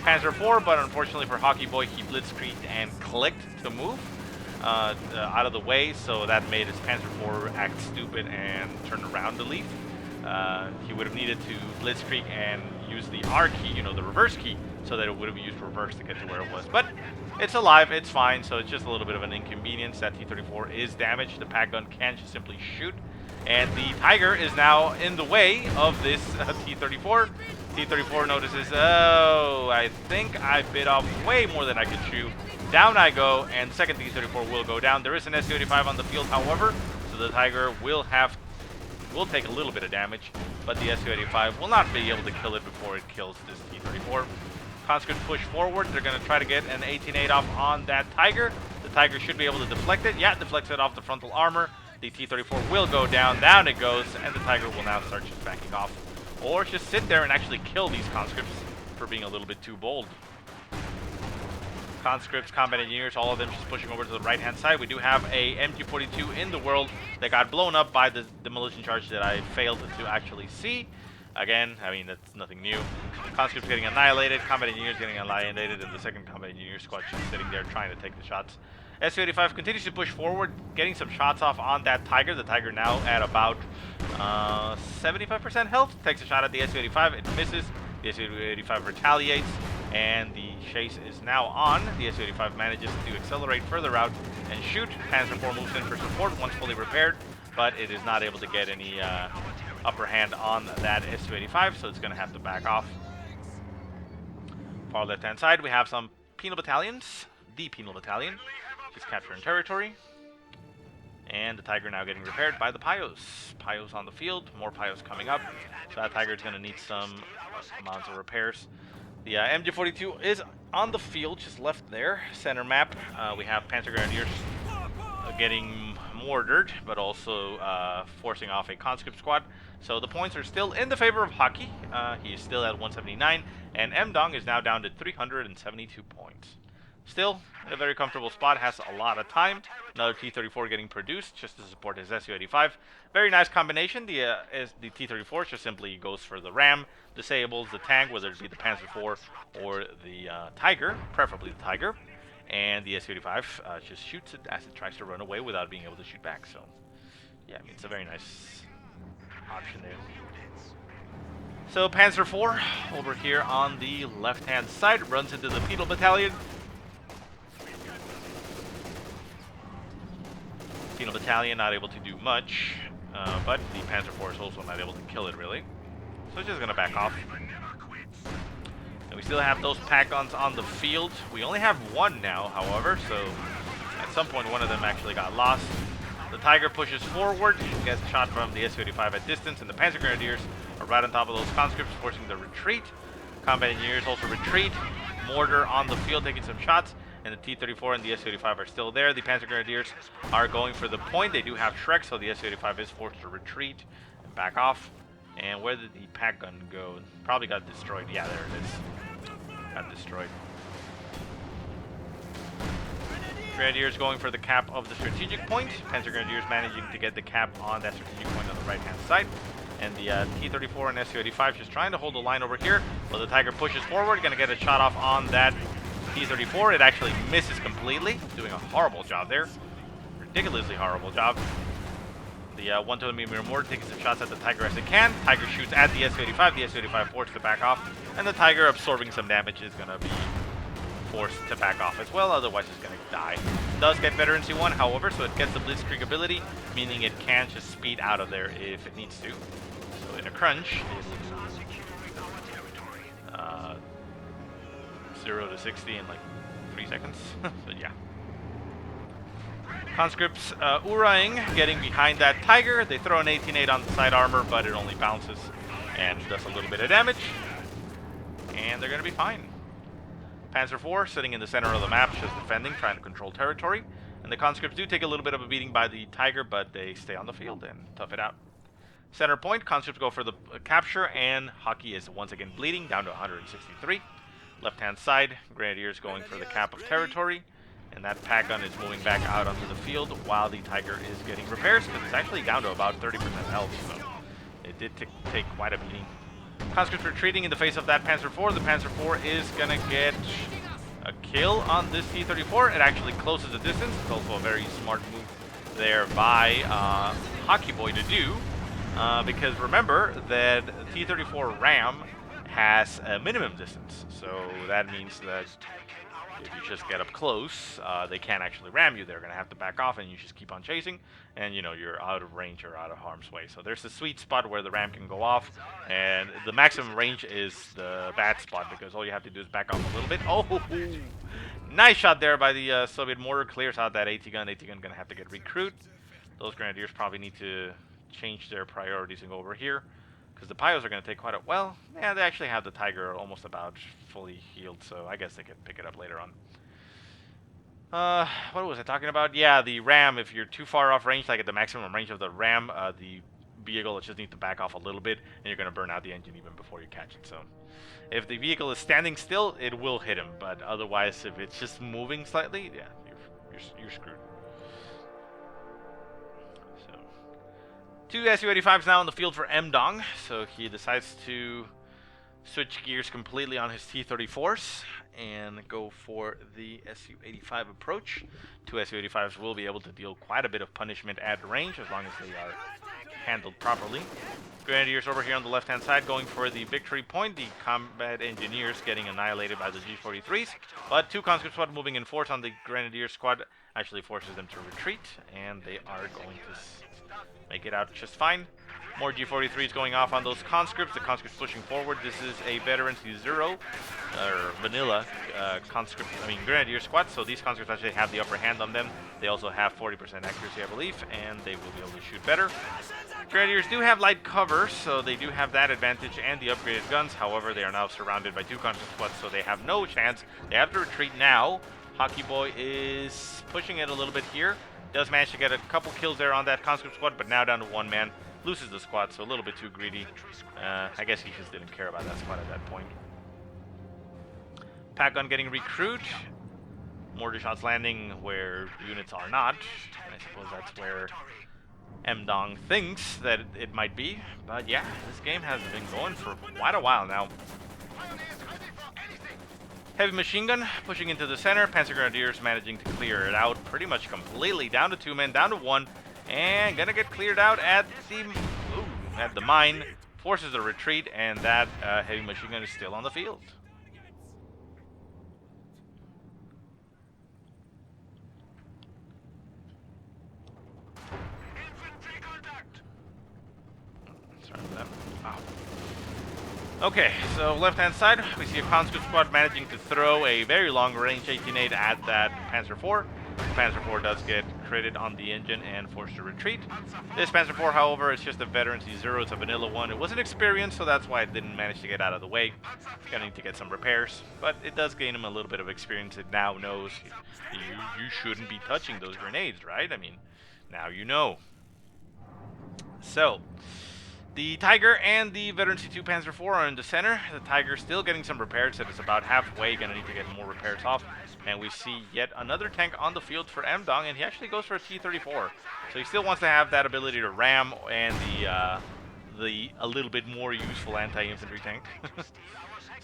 Panzer IV, but unfortunately for Hockey Boy, he blitzkrieged and clicked to move out of the way, so that made his Panzer IV act stupid and turn around to leave. He would have needed to blitzkrieg and use the R key, you know, the reverse key, so that it would have used reverse to get to where it was. But it's alive, it's fine, so it's just a little bit of an inconvenience. That T-34 is damaged. The pack gun can just simply shoot. And the Tiger is now in the way of this T-34. T-34 notices, oh, I think I bit off way more than I could chew. Down I go, and second T-34 will go down. There is an SU-85 on the field, however, so the Tiger will take a little bit of damage, but the SU-85 will not be able to kill it before it kills this T-34. Conscripts push forward. They're going to try to get an 18-8 off on that Tiger. The Tiger should be able to deflect it. Yeah, deflects it off the frontal armor. The T-34 will go down. Down it goes, and the Tiger will now start just backing off. Or just sit there and actually kill these conscripts for being a little bit too bold. Conscripts, combat engineers, all of them just pushing over to the right-hand side. We do have a MG42 in the world that got blown up by the demolition charge that I failed to actually see. Again, I mean, that's nothing new. Conscripts getting annihilated, combat engineers getting annihilated, and the second combat engineer squad just sitting there trying to take the shots. SU-85 continues to push forward, getting some shots off on that Tiger. The Tiger now at about 75% health. Takes a shot at the SU-85. It misses. The SU-85 retaliates, and the chase is now on. The SU-85 manages to accelerate further out and shoot. Panzer IV moves in for support once fully repaired, but it is not able to get any upper hand on that SU-85, so it's going to have to back off. Far left-hand side, we have some penal battalions. The penal battalion is capturing territory. And the Tiger now getting repaired by the Pios. Pios on the field, more Pios coming up. So that Tiger is going to need some amounts of repairs. The MG42 is on the field, just left there. Center map, we have Panzer Grenadiers getting mortared, but also forcing off a conscript squad. So the points are still in the favor of Hockey. He is still at 179, and MDONG is now down to 372 points. Still in a very comfortable spot, has a lot of time. Another T-34 getting produced just to support his SU-85. Very nice combination. The T-34 just simply goes for the ram, disables the tank, whether it be the Panzer IV or the Tiger, preferably the Tiger. And the SU-85 just shoots it as it tries to run away without being able to shoot back. So, yeah, I mean, it's a very nice option there. So, Panzer IV, over here on the left-hand side, runs into the penal battalion. Penal battalion not able to do much, but the Panzer IV is also not able to kill it, really. So it's just going to back off. And we still have those pack-ons on the field. We only have one now, however, so at some point one of them actually got lost. The Tiger pushes forward, gets a shot from the SU-85 at distance, and the Panzer Grenadiers are right on top of those conscripts, forcing the retreat. Combat engineers also retreat. Mortar on the field, taking some shots, and the T-34 and the SU-85 are still there. The Panzer Grenadiers are going for the point. They do have Shrek, so the SU-85 is forced to retreat and back off. And where did the pack gun go? Probably got destroyed. Yeah, there it is. Got destroyed. Grenadiers going for the cap of the strategic point. Panzer Grenadiers managing to get the cap on that strategic point on the right-hand side. And the T-34 and SU-85 just trying to hold the line over here. But the Tiger pushes forward, going to get a shot off on that T-34. It actually misses completely, doing a horrible job there. Ridiculously horrible job. The 120mm mortar taking some shots at the Tiger as it can. Tiger shoots at the SU-85. The SU-85 forced to back off. And the Tiger, absorbing some damage, is going to be forced to back off as well, otherwise it's going to die. It does get Veterancy 1, however, so it gets the Blitzkrieg ability, meaning it can just speed out of there if it needs to. So in a crunch, it will do 0 to 60 in like 3 seconds. But yeah. Conscripts Uraing getting behind that Tiger. They throw an 18-8 on the side armor, but it only bounces and does a little bit of damage. And they're going to be fine. Panzer IV sitting in the center of the map, just defending, trying to control territory. And the conscripts do take a little bit of a beating by the Tiger, but they stay on the field and tough it out. Center point, conscripts go for the capture, and Hockey is once again bleeding, down to 163. Left-hand side, Grenadiers going for the cap of territory. And that pack gun is moving back out onto the field while the Tiger is getting repairs, because it's actually down to about 30% health, so it did take quite a beating. Conscripts retreating in the face of that Panzer IV. The Panzer IV is going to get a kill on this T-34. It actually closes the distance. It's also a very smart move there by Hockey Boy to do. Because remember that T-34 RAM has a minimum distance. So that means that if you just get up close, they can't actually ram you. They're going to have to back off, and you just keep on chasing, and you know you're out of range or out of harm's way. So there's a sweet spot where the ram can go off, and the maximum range is the bad spot because all you have to do is back off a little bit. Oh, nice shot there by the Soviet mortar. Clears out that AT gun. AT gun going to have to get recruit. Those grenadiers probably need to change their priorities and go over here. Because the Pios are going to take quite a... Well, yeah, they actually have the Tiger almost about fully healed, so I guess they could pick it up later on. What was I talking about? Yeah, the Ram, if you're too far off range, like at the maximum range of the Ram, the vehicle just needs to back off a little bit, and you're going to burn out the engine even before you catch it. So if the vehicle is standing still, it will hit him, but otherwise, if it's just moving slightly, yeah, you're screwed. Two Su-85s now in the field for MDONG, so he decides to switch gears completely on his T-34s and go for the Su-85 approach. Two Su-85s will be able to deal quite a bit of punishment at range as long as they are handled properly. Grenadiers over here on the left-hand side going for the victory point. The combat engineers getting annihilated by the G-43s, but two conscript squad moving in force on the Grenadier squad actually forces them to retreat, and they are going to make it out just fine. More G-43s going off on those conscripts. The conscripts pushing forward. This is a veteran C0 or vanilla Grenadier squad. So these conscripts actually have the upper hand on them. They also have 40% accuracy, I believe, and they will be able to shoot better. Grenadiers do have light cover, so they do have that advantage and the upgraded guns. However, they are now surrounded by two conscript squads, so they have no chance. They have to retreat now. Hockey Boy is pushing it a little bit here. Does manage to get a couple kills there on that conscript squad, but now down to one man. Loses the squad, so a little bit too greedy. I guess he just didn't care about that squad at that point. Pack gun getting recruit. Mortar shots landing where units are not. I suppose that's where MDONG thinks that it might be. But yeah, this game has been going for quite a while now. Heavy machine gun pushing into the center. Panzer Grenadiers managing to clear it out pretty much completely. Down to two men, down to one. And gonna get cleared out at the mine. Forces a retreat, and that heavy machine gun is still on the field. Sorry for that. Wow. Okay, so left-hand side, we see a conscript squad managing to throw a very long-range 18-8 at that Panzer IV. The Panzer IV does get critted on the engine and forced to retreat. This Panzer IV, however, is just a veteran C0. It's a vanilla one. It wasn't experienced, so that's why it didn't manage to get out of the way. It's gonna need to get some repairs, but it does gain him a little bit of experience. It now knows you shouldn't be touching those grenades, right? I mean, now you know. So, the Tiger and the veteran C2 Panzer IV are in the center. The Tiger still getting some repairs, so it's about halfway. Gonna need to get more repairs off. And we see yet another tank on the field for MDONG, and he actually goes for a T-34. So he still wants to have that ability to ram and the a little bit more useful anti-infantry tank.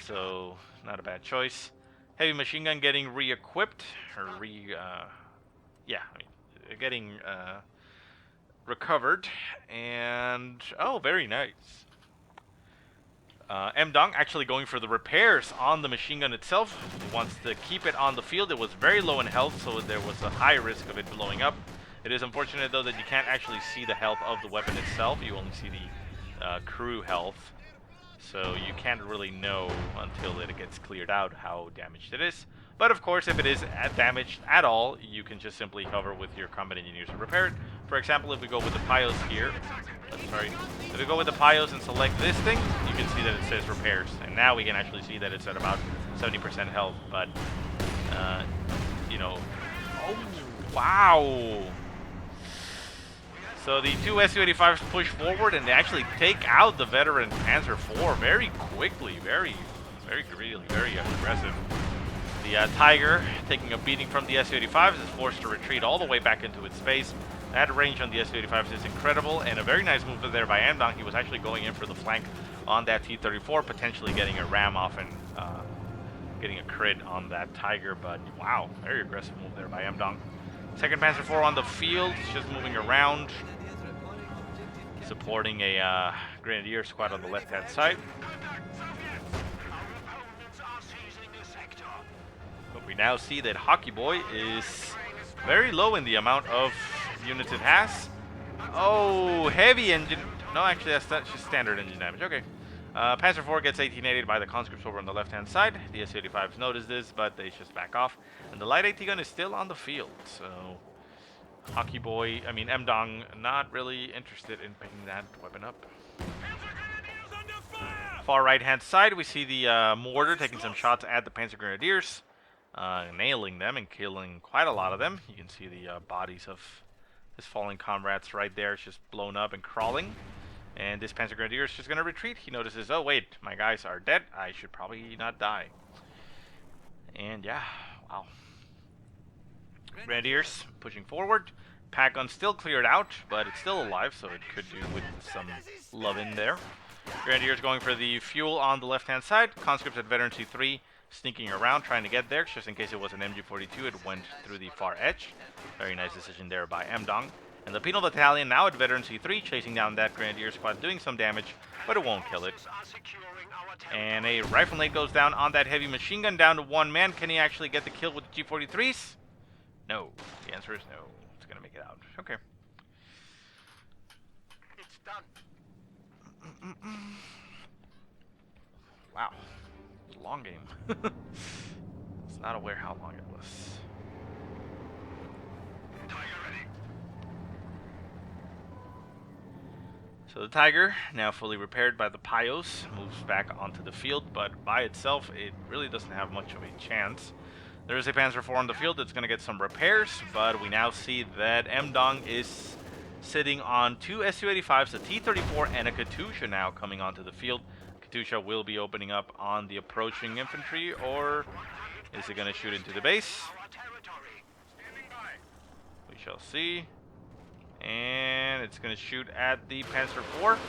So not a bad choice. Heavy machine gun getting re-equipped, or getting recovered, and oh, very nice. MDONG actually going for the repairs on the machine gun itself. He wants to keep it on the field. It was very low in health, so there was a high risk of it blowing up. It is unfortunate, though, that you can't actually see the health of the weapon itself. You only see the crew health. So you can't really know until it gets cleared out how damaged it is. But of course, if it is damaged at all, you can just simply cover with your combat engineers and repair it. For example, if we go with the Pios here, if we go with the Pios and select this thing, you can see that it says repairs. And now we can actually see that it's at about 70% health. But, you know, oh, wow. So the two Su-85s push forward, and they actually take out the veteran Panzer IV very quickly, very aggressive. The Tiger, taking a beating from the Su-85s, is forced to retreat all the way back into its base. That range on the Su-85s is incredible, and a very nice move there by MDONG. He was actually going in for the flank on that T-34, potentially getting a ram off and getting a crit on that Tiger, but wow, very aggressive move there by MDONG. Second Panzer IV on the field, just moving around, supporting a Grenadier squad on the left-hand side. But we now see that Hockey Boy is very low in the amount of units it has. Oh, heavy engine. No, actually, that's just standard engine damage. Okay. Panzer IV gets 1880 by the conscripts over on the left-hand side. The Su-85s notice this, but they just back off. And the light AT gun is still on the field, so Hockey Boy, I mean MDONG, not really interested in picking that weapon up. Far right-hand side, we see the mortar taking some shots at the Panzer Grenadiers, nailing them and killing quite a lot of them. You can see the bodies of his fallen comrades right there, just blown up and crawling. And this Panzer Grenadier is just going to retreat. He notices, oh wait, my guys are dead. I should probably not die. And yeah, wow. Grenadiers pushing forward. Pack gun still cleared out, but it's still alive, so it could do with some love in there. Grenadiers going for the fuel on the left-hand side. Conscripts at Veteran C3 sneaking around, trying to get there. Just in case it was an MG42, it went through the far edge. Very nice decision there by MDONG. And the Penal Battalion now at Veteran C3, chasing down that Grenadier squad, doing some damage, but it won't kill it. And a rifle nade goes down on that heavy machine gun, down to one man. Can he actually get the kill with the G43s? No. The answer is no. It's going to make it out. Okay. It's done. Wow. It's a long game. I was not aware how long it was. So the Tiger, now fully repaired by the Pios, moves back onto the field, but by itself, it really doesn't have much of a chance. There is a Panzer IV on the field that's going to get some repairs, but we now see that MDONG is sitting on two Su-85s, a T-34 and a Katusha now coming onto the field. Katusha will be opening up on the approaching infantry, or is it going to shoot into the base? We shall see. And it's going to shoot at the Panzer IV.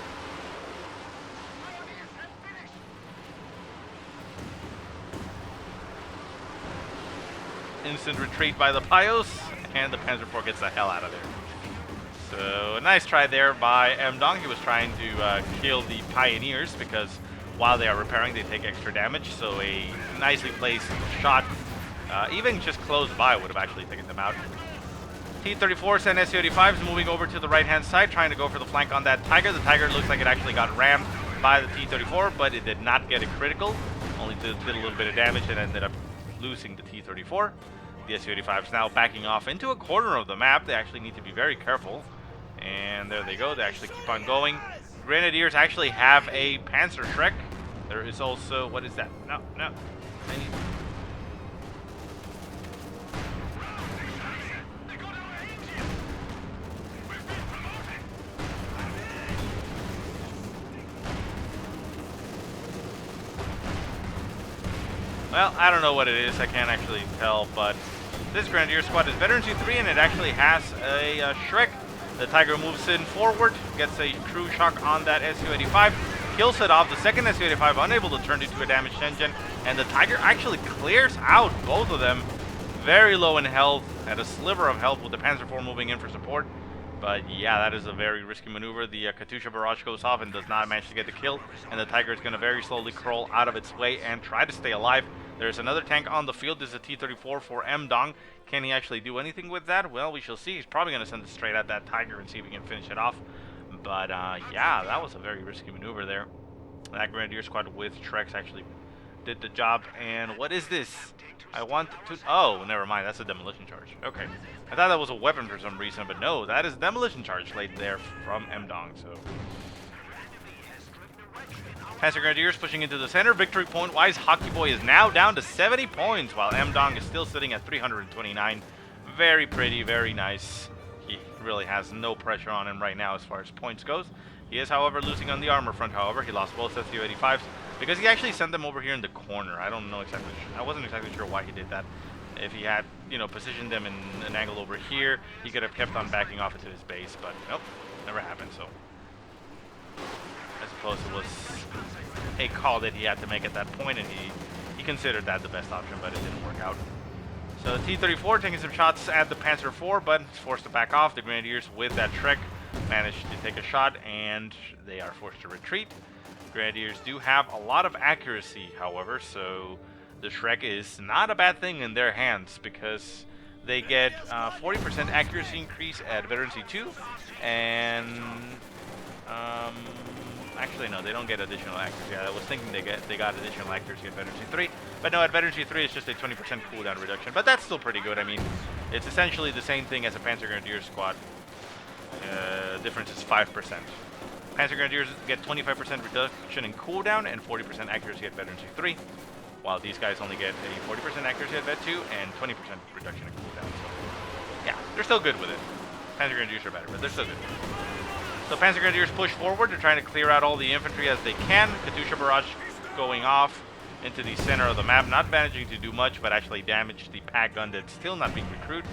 Instant retreat by the Pios, and the Panzer IV gets the hell out of there. So a nice try there by MDONG. He was trying to kill the Pioneers because while they are repairing, they take extra damage. So a nicely placed shot, even just close by, would have actually taken them out. T-34s and Su-85s moving over to the right-hand side, trying to go for the flank on that Tiger. The Tiger looks like it actually got rammed by the T-34, but it did not get a critical. Only did a little bit of damage and ended up losing the T-34. The Su-85s now backing off into a corner of the map. They actually need to be very careful. And there they go. They actually keep on going. Grenadiers actually have a Panzer Shrek. There is also... What is that? No. I need... Well, I don't know what it is. I can't actually tell, but this Grenadier squad is Veteran C3, and it actually has a Shrek. The Tiger moves in forward, gets a true shock on that Su-85, kills it off. The second Su-85 unable to turn into a damaged engine, and the Tiger actually clears out both of them. Very low in health, had a sliver of health with the Panzer IV moving in for support. But yeah, that is a very risky maneuver. The Katusha barrage goes off and does not manage to get the kill, and the Tiger is going to very slowly crawl out of its way and try to stay alive. There's another tank on the field. This is a T-34 for MDONG. Can he actually do anything with that? Well, we shall see. He's probably going to send it straight at that Tiger and see if he can finish it off. But yeah, that was a very risky maneuver there. That Grenadier squad with Shreks actually did the job. And what is this? I want to... Oh, never mind. That's a demolition charge. Okay. I thought that was a weapon for some reason, but no, that is demolition charge laid there from MDONG. So Panzer Grenadiers pushing into the center. Victory point-wise, Hockey Boy is now down to 70 points, while MDONG is still sitting at 329. Very pretty, very nice. He really has no pressure on him right now as far as points goes. He is, however, losing on the armor front, however. He lost both Su-85s because he actually sent them over here in the corner. I don't know exactly. I wasn't exactly sure why he did that. If he had, positioned them in an angle over here, he could have kept on backing off into his base, but nope, never happened, so I suppose it was a call that he had to make at that point, and he considered that the best option, but it didn't work out. So the T-34 taking some shots at the Panzer IV, but it's forced to back off. The Grenadiers with that Shrek managed to take a shot, and they are forced to retreat. Grenadiers do have a lot of accuracy, however, so the Shrek is not a bad thing in their hands, because they get 40% accuracy increase at Veterancy 2, and actually no, they don't get additional accuracy. I was thinking they got additional accuracy at Veterancy 3, but no, at Veterancy 3 it's just a 20% cooldown reduction, but that's still pretty good. I mean, it's essentially the same thing as a Panzer Grenadier squad. Difference is 5%. Panzer Grenadiers get 25% reduction in cooldown and 40% accuracy at Veterancy 3, while these guys only get a 40% accuracy at Vet 2 and 20% reduction in cooldown. So, yeah, they're still good with it. Panzer Grenadiers are better, but they're still good. So Panzer Grenadiers push forward. They're trying to clear out all the infantry as they can. Katyusha barrage going off into the center of the map, not managing to do much, but actually damage the pack gun that's still not being recruited.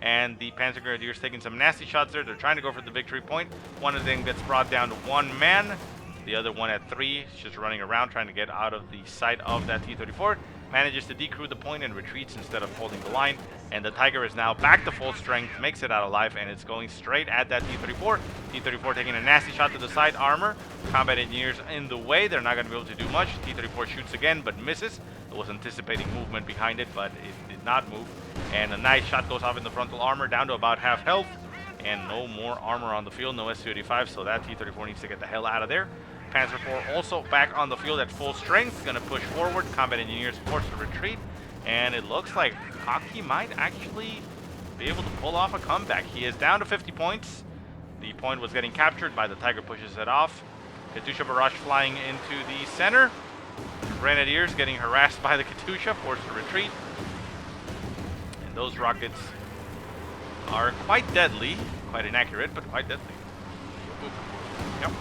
And the Panzer Grenadiers taking some nasty shots there. They're trying to go for the victory point. One of them gets brought down to 1 man. The other one at 3 is just running around trying to get out of the sight of that T-34. Manages to decrew the point and retreats instead of holding the line. And the Tiger is now back to full strength, makes it out alive, and it's going straight at that T-34. T-34 taking a nasty shot to the side armor. Combat engineers in the way. They're not going to be able to do much. T-34 shoots again, but misses. It was anticipating movement behind it, but it did not move. And a nice shot goes off in the frontal armor, down to about half health. And no more armor on the field, no Su-85, so that T-34 needs to get the hell out of there. Panzer IV also back on the field at full strength, going to push forward. Combat engineers forced to retreat, and it looks like Hockey might actually be able to pull off a comeback. He is down to 50 points. The point was getting captured by the Tiger, pushes it off. Katyusha barrage flying into the center. Grenadiers getting harassed by the Katyusha, forced to retreat. And those rockets are quite deadly, quite inaccurate, but quite deadly. Yep.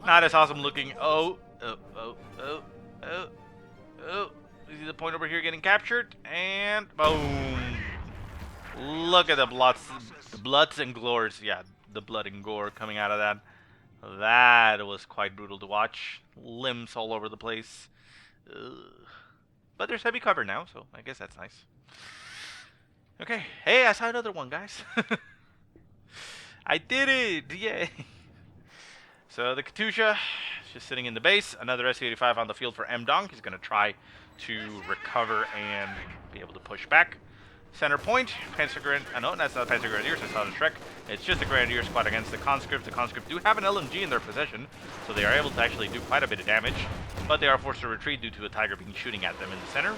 Not as awesome looking. Oh. You see the point over here getting captured, and boom. Look at the bloods and glores. Yeah, the blood and gore coming out of that. That was quite brutal to watch. Limbs all over the place. But there's heavy cover now, so I guess that's nice. Okay. Hey, I saw another one, guys. I did it! Yay! So the Katyusha is just sitting in the base. Another Su-85 on the field for MDONG. He's going to try to recover and be able to push back. Center point, no, that's not Panzer Grenadiers, I saw the Shrek. It's just a Grenadier squad against the Conscripts. The Conscripts do have an LMG in their possession, so they are able to actually do quite a bit of damage, but they are forced to retreat due to a Tiger being shooting at them in the center,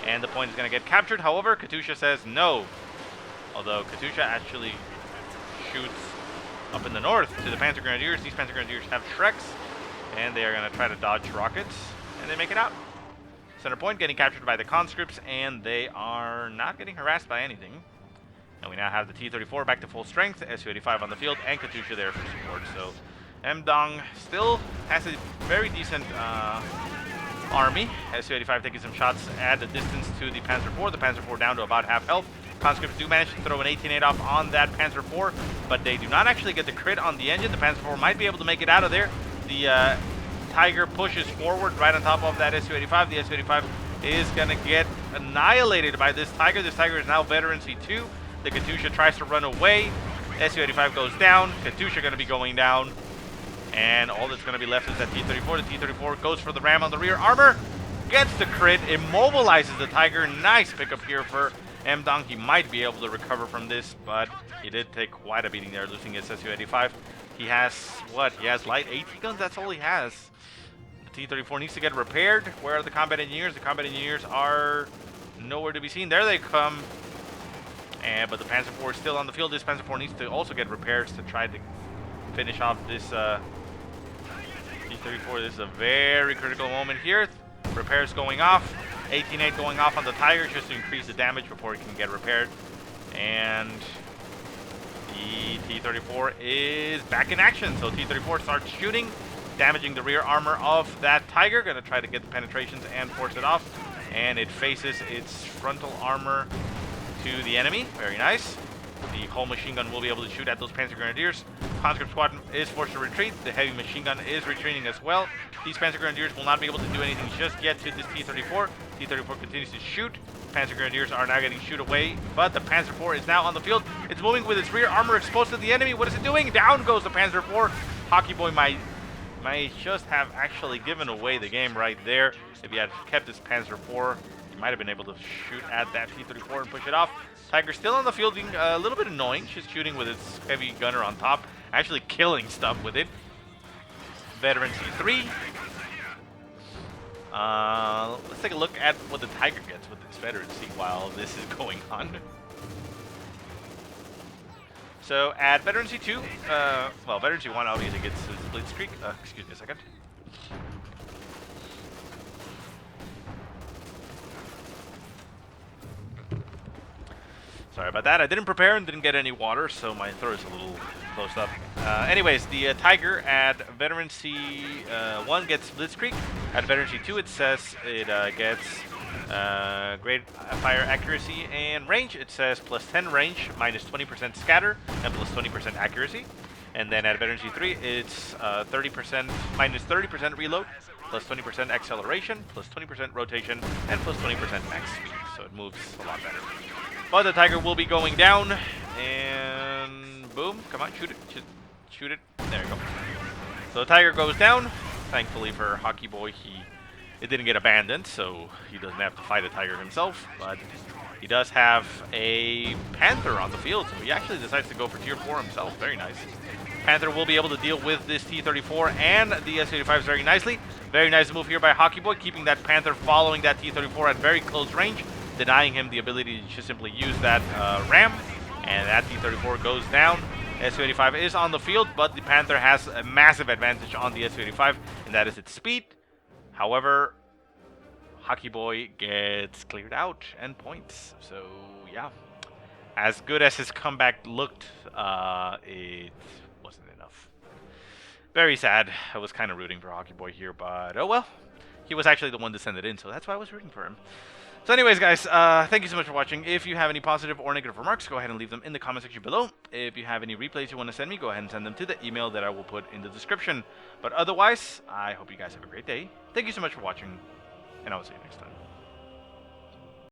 and the point is going to get captured. However, Katyusha says no, although Katyusha actually shoots up in the north to the Panzer Grenadiers. These Panzer Grenadiers have Shreks, and they are going to try to dodge rockets, and they make it out. Center point getting captured by the Conscripts, and they are not getting harassed by anything. And we now have the T-34 back to full strength, Su-85 on the field, and Katyusha there for support. So MDONG still has a very decent army. Su-85 taking some shots at the distance to the Panzer IV. The Panzer IV down to about half health. Conscripts do manage to throw an 18-8 off on that Panzer IV, but they do not actually get the crit on the engine. The Panzer IV might be able to make it out of there. The Tiger pushes forward right on top of that Su-85. The Su-85 is going to get annihilated by this Tiger. This Tiger is now Veterancy 2. The Katyusha tries to run away. Su-85 goes down. Katyusha going to be going down. And all that's going to be left is that T-34. The T-34 goes for the ram on the rear armor. Gets the crit. Immobilizes the Tiger. Nice pickup here for MDONG. He might be able to recover from this, but he did take quite a beating there, losing his Su-85. He has, what? He has light AT guns? That's all he has. T-34 needs to get repaired. Where are the combat engineers? The combat engineers are nowhere to be seen. There they come. But the Panzer IV is still on the field. This Panzer IV needs to also get repairs to try to finish off this T-34. This is a very critical moment here. Repairs going off. 18-8 going off on the Tiger just to increase the damage before it can get repaired. And the T-34 is back in action. So T-34 starts shooting, damaging the rear armor of that Tiger. Going to try to get the penetrations and force it off. And it faces its frontal armor to the enemy. Very nice. The whole machine gun will be able to shoot at those Panzer Grenadiers. Conscript squad is forced to retreat. The heavy machine gun is retreating as well. These Panzer Grenadiers will not be able to do anything just yet to this T-34. T-34 continues to shoot. Panzer Grenadiers are now getting shoot away, but the Panzer IV is now on the field. It's moving with its rear armor exposed to the enemy. What is it doing? Down goes the Panzer IV. Hockey Boy might might just have actually given away the game right there. If he had kept his Panzer IV, he might have been able to shoot at that T-34 and push it off. Tiger still on the field, being a little bit annoying. She's shooting with its heavy gunner on top, actually killing stuff with it. Veteran C3. Let's take a look at what the Tiger gets with its Veteran C while this is going on. So at Veteran C2, well, Veteran C1 obviously gets his Blitzkrieg. Excuse me a second. Sorry about that. I didn't prepare and didn't get any water, so my throat is a little closed up. Anyways, the Tiger at Veteran C1 gets Blitzkrieg. At Veteran C2, it says it gets great fire accuracy and range. It says plus 10 range, minus 20% scatter, and plus 20% accuracy. And then at Veteran C3, it's 30% minus 30% reload, plus 20% acceleration, plus 20% rotation, and plus 20% max speed. So it moves a lot better. But the Tiger will be going down, and boom, come on, shoot it, shoot it. There you go. So the Tiger goes down. Thankfully for Hockey Boy, it didn't get abandoned, so he doesn't have to fight a Tiger himself. But he does have a Panther on the field, so he actually decides to go for tier 4 himself. Very nice. Panther will be able to deal with this T-34 and the S-85s very nicely. Very nice move here by Hockey Boy, keeping that Panther following that T-34 at very close range, denying him the ability to just simply use that ram, and that T-34 goes down. S-85 is on the field, but the Panther has a massive advantage on the S-85, and that is its speed. However, Hockey Boy gets cleared out and points. So, yeah. As good as his comeback looked, it wasn't enough. Very sad. I was kind of rooting for Hockey Boy here, but oh well. He was actually the one to send it in, so that's why I was rooting for him. So anyways, guys, thank you so much for watching. If you have any positive or negative remarks, go ahead and leave them in the comment section below. If you have any replays you want to send me, go ahead and send them to the email that I will put in the description. But otherwise, I hope you guys have a great day. Thank you so much for watching, and I will see you next time.